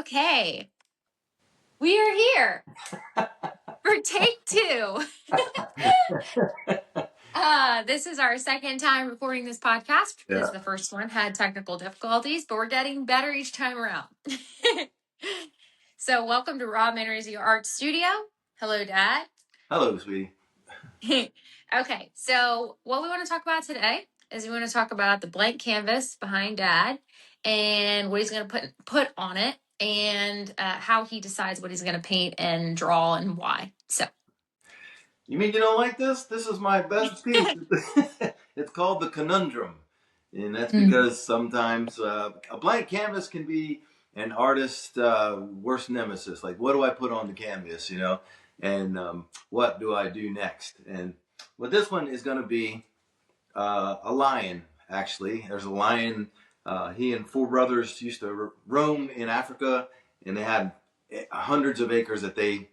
Okay, we are here for take two. This is our second time recording this podcast because the first one had technical difficulties, but we're getting better each time around. So, welcome to Rob Manrizio Art Studio. Hello, Dad. Hello, sweetie. Okay, so what we want to talk about today is we want to talk about the blank canvas behind Dad and what he's going to put on it, and how he decides what he's going to paint and draw and why. So, you mean you don't like this? This is my best piece. It's called The Conundrum. And that's because sometimes a blank canvas can be an artist's worst nemesis. Like, what do I put on the canvas, And what do I do next? And well, this one is going to be a lion, actually. There's a lion. He and four brothers used to roam in Africa, and they had hundreds of acres that they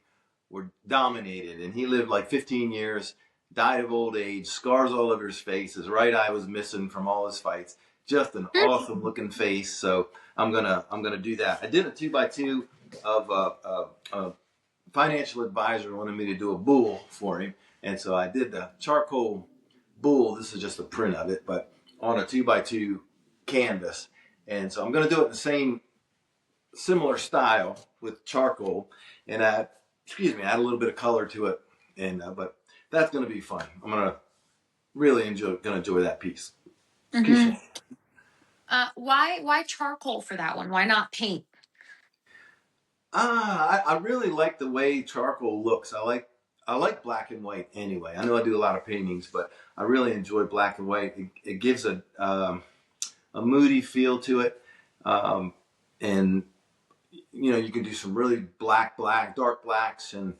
were dominated. And he lived like 15 years, died of old age, scars all over his face. His right eye was missing from all his fights. Just an awesome looking face. So I'm gonna do that. I did a 2x2 of a financial advisor wanted me to do a bull for him, and so I did the charcoal bull. This is just a print of it, but on a 2x2 canvas. And so I'm going to do it in the same similar style with charcoal, and add a little bit of color to it. And but that's going to be fun. I'm going to really enjoy that piece. mm-hmm. Why charcoal for that one? Why not paint? I really like the way charcoal looks. I like black and white anyway. I know I do a lot of paintings, but I really enjoy black and white. It gives a moody feel to it, and you can do some really dark blacks, and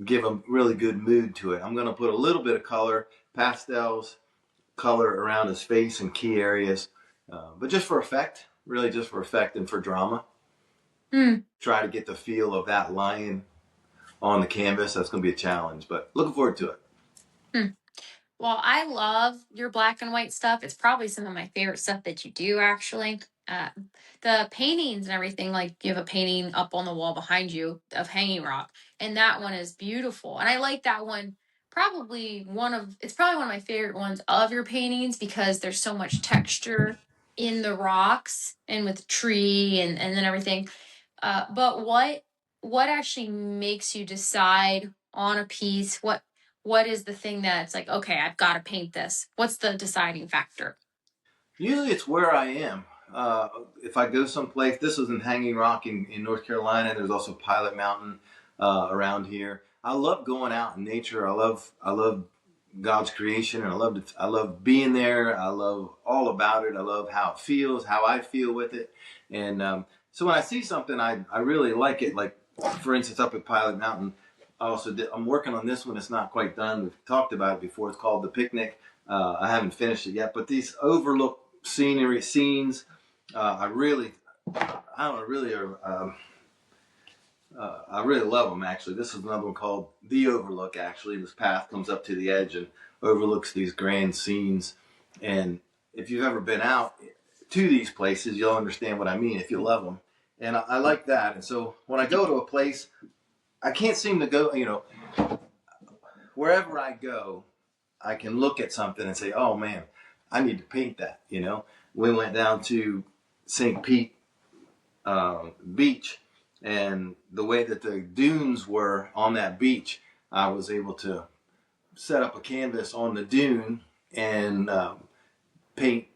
give a really good mood to it. I'm going to put a little bit of color, pastels, color around his face and key areas, but just for effect, really just for effect and for drama. Try to get the feel of that lion on the canvas. That's going to be a challenge, but looking forward to it. Well, I love your black and white stuff. It's probably some of my favorite stuff that you do, actually. The paintings and everything, like you have a painting up on the wall behind you of Hanging Rock, and that one is beautiful. And I like that one. It's probably one of my favorite ones of your paintings because there's so much texture in the rocks and with tree and then everything. But what actually makes you decide on a piece? What is the thing that's like, okay, I've got to paint this? What's the deciding factor? Usually it's where I am. If I go someplace, this is in Hanging Rock in North Carolina. There's also Pilot Mountain around here. I love going out in nature. I love God's creation, and I love being there. I love all about it. I love how it feels, how I feel with it. And so when I see something, I really like it. Like, for instance, up at Pilot Mountain, I'm working on this one. It's not quite done. We've talked about it before. It's called The Picnic. I haven't finished it yet, but these overlook scenes, I really love them. Actually, this is another one called The Overlook. Actually, this path comes up to the edge and overlooks these grand scenes. And if you've ever been out to these places, you'll understand what I mean if you love them. And I like that. And so when I go to a place, I can't seem to go, wherever I go, I can look at something and say, oh man, I need to paint that. We went down to St. Pete beach, and the way that the dunes were on that beach, I was able to set up a canvas on the dune and paint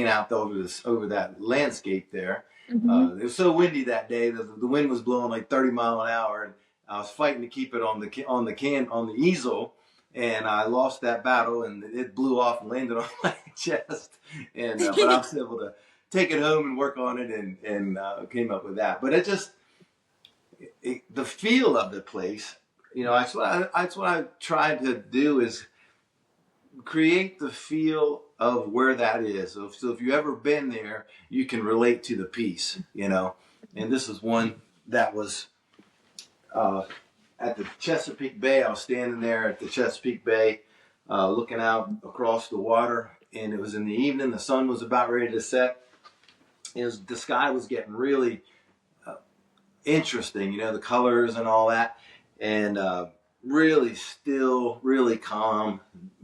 out over that landscape there. Mm-hmm. It was so windy that day. The wind was blowing like 30 miles an hour, and I was fighting to keep it on the easel, and I lost that battle, and it blew off and landed on my chest. And but I was able to take it home and work on it, and came up with that. But the feel of the place, that's what I tried to do, is create the feel of where that is. So if you've ever been there, you can relate to the piece, And this is one that was at the Chesapeake Bay. I was standing there at the Chesapeake Bay, looking out across the water, and it was in the evening. The sun was about ready to set, the sky was getting really uh, interesting, the colors and all that, and really still, really calm,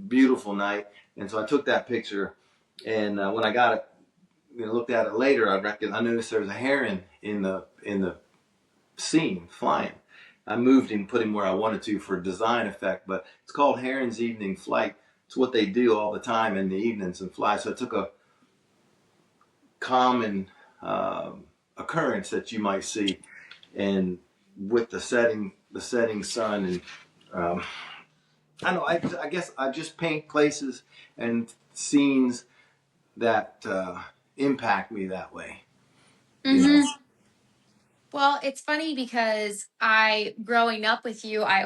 beautiful night. And so I took that picture, and when I got it, looked at it later, I noticed there was a heron in the scene flying. I moved him, put him where I wanted to for design effect, but it's called Heron's Evening Flight. It's what they do all the time in the evenings and fly. So I took a common occurrence that you might see, and with the setting sun, and I don't know. I guess I just paint places and scenes that impact me that way. You know. Mm-hmm. Well, it's funny because growing up with you, I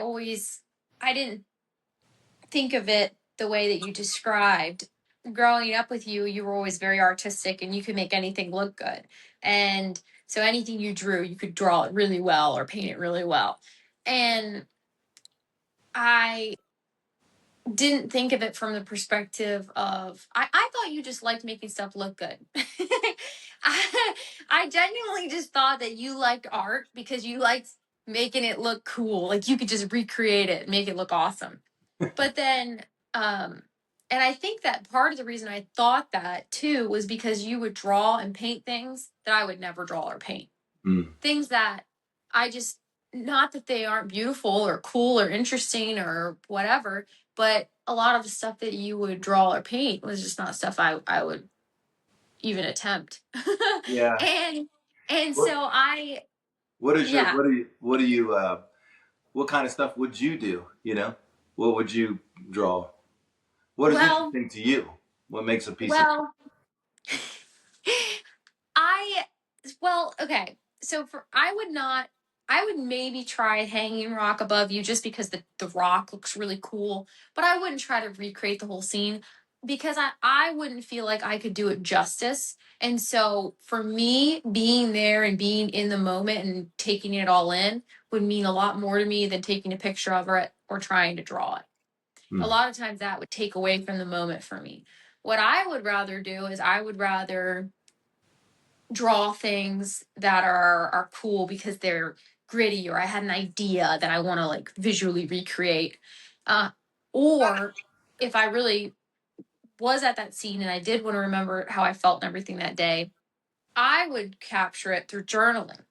didn't think of it the way that you described. Growing up with you, you were always very artistic and you could make anything look good. And so anything you drew, you could draw it really well or paint it really well. And I didn't think of it from the perspective of I thought you just liked making stuff look good. I genuinely just thought that you liked art because you liked making it look cool. Like you could just recreate it and make it look awesome. But then and I think that part of the reason I thought that too was because you would draw and paint things that I would never draw or paint. Mm. Things that I just, not that they aren't beautiful or cool or interesting or whatever, but a lot of the stuff that you would draw or paint was just not stuff I would even attempt. Yeah. and and What so I What is your yeah. what do you what kind of stuff would you do? What would you draw? What is Well, interesting to you? What makes a piece of well, I well, okay. So for I would maybe try hanging rock above you just because the rock looks really cool, but I wouldn't try to recreate the whole scene because I wouldn't feel like I could do it justice. And so for me, being there and being in the moment and taking it all in would mean a lot more to me than taking a picture of it or trying to draw it. A mm, lot of times that would take away from the moment for me. What I would rather do is I would rather draw things that are cool because they're gritty or I had an idea that I want to like visually recreate. Uh, or if I really was at that scene and I did want to remember how I felt and everything that day, I would capture it through journaling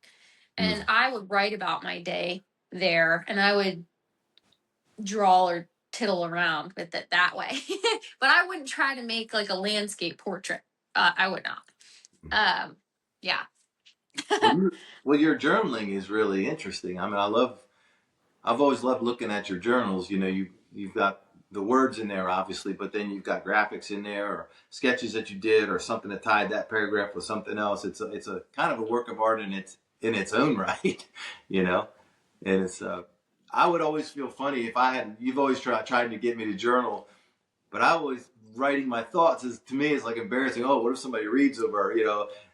and mm. I would write about my day there and I would draw or tittle around with it that way. But I wouldn't try to make like a landscape portrait. I would not. Yeah. Well, your journaling is really interesting. I mean, I've always loved looking at your journals. You've got the words in there, obviously, but then you've got graphics in there, or sketches that you did, or something that tied that paragraph with something else. It's a kind of a work of art in its own right, you know. And I would always feel funny if I had. You've always tried to get me to journal, but I always writing my thoughts is to me is like embarrassing. Oh, what if somebody reads them, or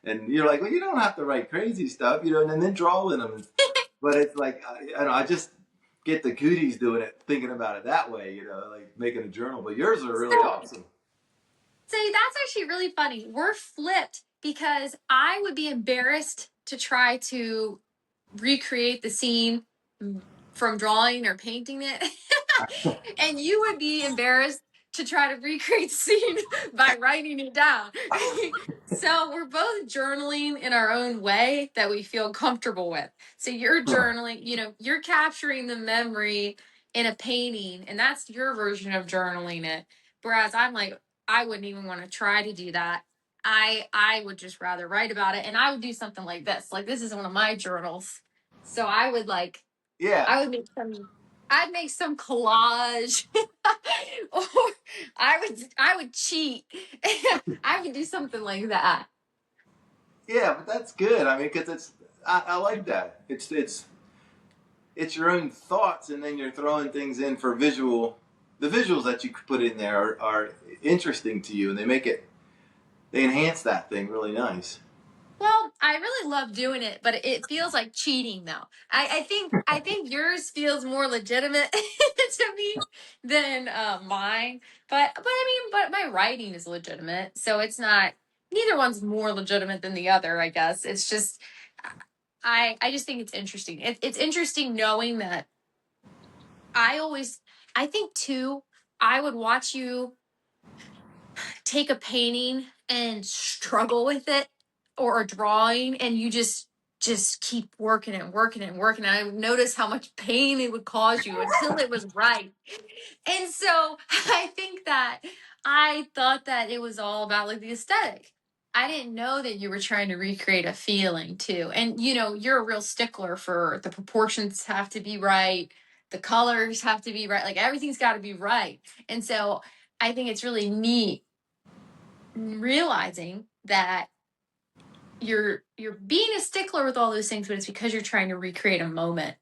and you're like, well, you don't have to write crazy stuff, and then draw in them. But it's like I just get the cooties doing it, thinking about it that way, like making a journal. But yours are really So awesome. So that's actually really funny. We're flipped because I would be embarrassed to try to recreate the scene from drawing or painting it. And you would be embarrassed to try to recreate the scene by writing it down. So we're both journaling in our own way that we feel comfortable with. So you're Huh. journaling, you're capturing the memory in a painting, and that's your version of journaling it. Whereas I'm like, I wouldn't even want to try to do that. I would just rather write about it, and I would do something like this. Like this is one of my journals. So Yeah, I would make some I'd make some collage or I would cheat. I would do something like that. yeah, but that's good. I mean, because I like that. It's your own thoughts, and then you're throwing things in for visual. The visuals that you put in there are interesting to you, and they enhance that thing really nice. Well, I really love doing it, but it feels like cheating though. I think yours feels more legitimate to me than mine. But I mean, but my writing is legitimate, so it's not. neither one's more legitimate than the other, I guess. It's just I just think it's interesting. It's interesting knowing that I think too, I would watch you take a painting and struggle with it, or a drawing, and you just keep working and working and working. And I would notice how much pain it would cause you until it was right. And so I think that I thought that it was all about like the aesthetic. I didn't know that you were trying to recreate a feeling too. And you're a real stickler for the proportions have to be right, the colors have to be right, like everything's got to be right. And so I think it's really neat realizing that you're being a stickler with all those things, but it's because you're trying to recreate a moment.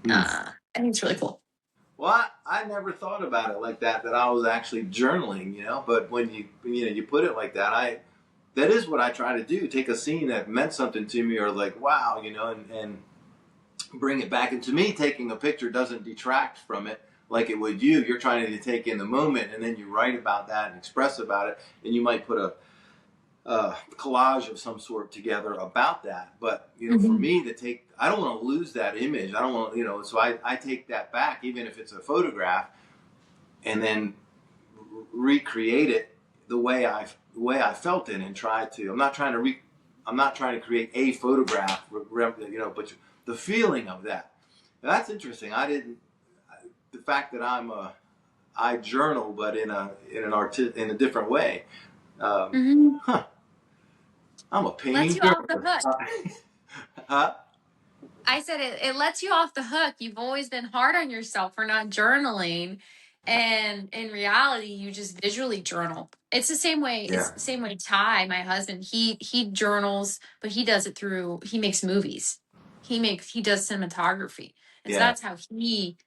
I think it's really cool. Well, I never thought about it like that. That I was actually journaling, you know. But when you put it like that, that is what I try to do. Take a scene that meant something to me, or like wow, you know, and bring it back. And to me, taking a picture doesn't detract from it like it would you. You're trying to take in the moment, and then you write about that and express about it, and you might put a collage of some sort together about that. But for me to take, I don't want to lose that image. I don't want so I take that back, even if it's a photograph, and then recreate it the way I felt it, and try to. I'm not trying to create a photograph, but the feeling of that. Now, that's interesting. I didn't. The fact that I journal, but in a different way. Huh. I'm a Lets painting you off the journaler. hook. Huh? I said it lets you off the hook. You've always been hard on yourself for not journaling. And in reality, you just visually journal. It's the same way. It's Yeah. the same way Ty, my husband, he journals, but he does it through he makes movies. He does cinematography. And so Yeah. that's how he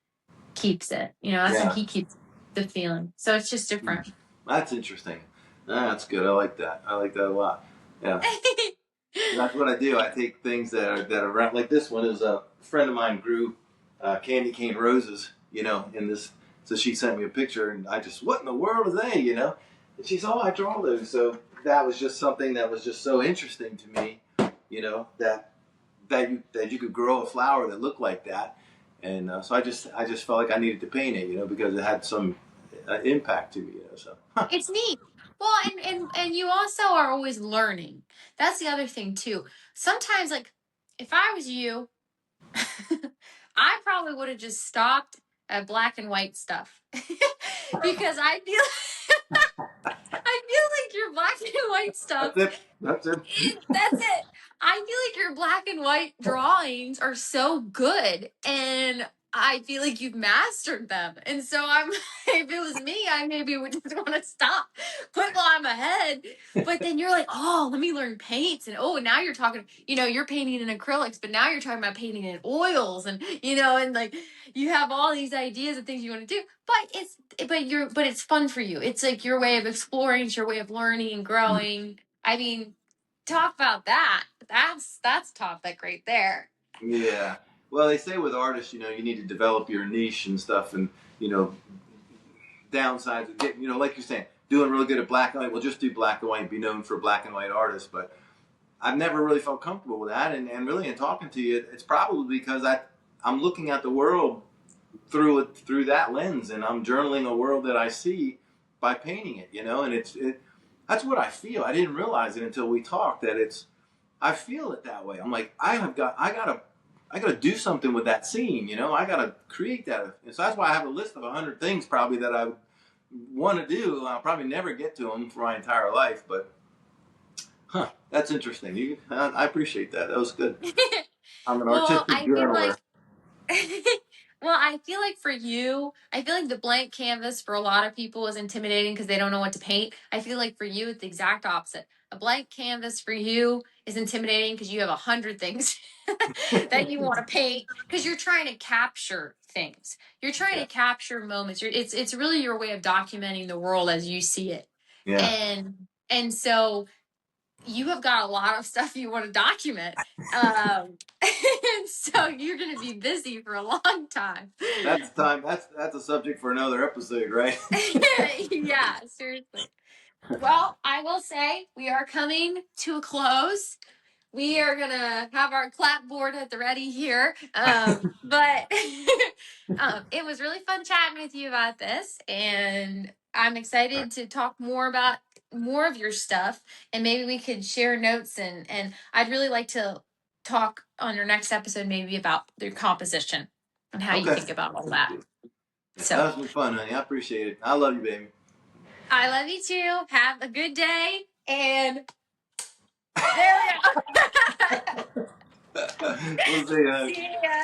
keeps it. That's how Yeah. he keeps the feeling. So it's just different. That's interesting. That's good. I like that. I like that a lot. Yeah. That's what I do. I take things that are around. Like this one is a friend of mine grew candy cane roses, in this. So she sent me a picture, and I just, what in the world are they, And she's, oh, I draw those. So that was just something that was just so interesting to me, that you could grow a flower that looked like that, and so I just felt like I needed to paint it, because it had some impact to me, So It's neat. Well, and you also are always learning. That's the other thing too. Sometimes, like, if I was you, I probably would have just stopped at black and white stuff because I feel like your black and white stuff. that's it. That's it. That's it. I feel like your black and white drawings are so good, and I feel like you've mastered them. And so if it was me, I maybe would just want to stop, quit while I'm ahead. But then you're like, oh, let me learn paints, and now you're talking. You're painting in acrylics, but now you're talking about painting in oils, and and like you have all these ideas of things you want to do. But it's fun for you. It's like your way of exploring. It's your way of learning and growing. I mean, talk about that. That's topic right there. Yeah. Well, they say with artists, you need to develop your niche and stuff, and you know, downsides of getting, like you're saying, doing really good at black and white. Well, just do black and white and be known for black and white artists. But I've never really felt comfortable with that, and really in talking to you, it's probably because I'm looking at the world through that lens, and I'm journaling a world that I see by painting it, and that's what I feel. I didn't realize it until we talked that I feel it that way. I'm like, I gotta do something with that scene, I gotta create that. And so that's why I have a list of 100 things probably that I want to do. I'll probably never get to them for my entire life, but that's interesting. I appreciate that. That was good. I'm an Well, artistic I feel journaler. like well, I feel like for you, I feel like the blank canvas for a lot of people is intimidating because they don't know what to paint. I feel like for you, it's the exact opposite. A blank canvas for you is intimidating because you have 100 things that you want to paint because you're trying to capture things. You're trying Yeah. to capture moments. It's really your way of documenting the world as you see it. Yeah. And so you have got a lot of stuff you want to document. And so you're going to be busy for a long time. That's time. That's a subject for another episode, right? Yeah, seriously. Well, I will say we are coming to a close. We are gonna have our clapboard at the ready here. But it was really fun chatting with you about this, and I'm excited to talk more about more of your stuff, and maybe we could share notes, and I'd really like to talk on your next episode maybe about your composition and how you Okay. think about all that. That So was been fun, honey. I appreciate it. I love you, baby. I love you too. Have a good day, and there we go. We'll see you. See ya.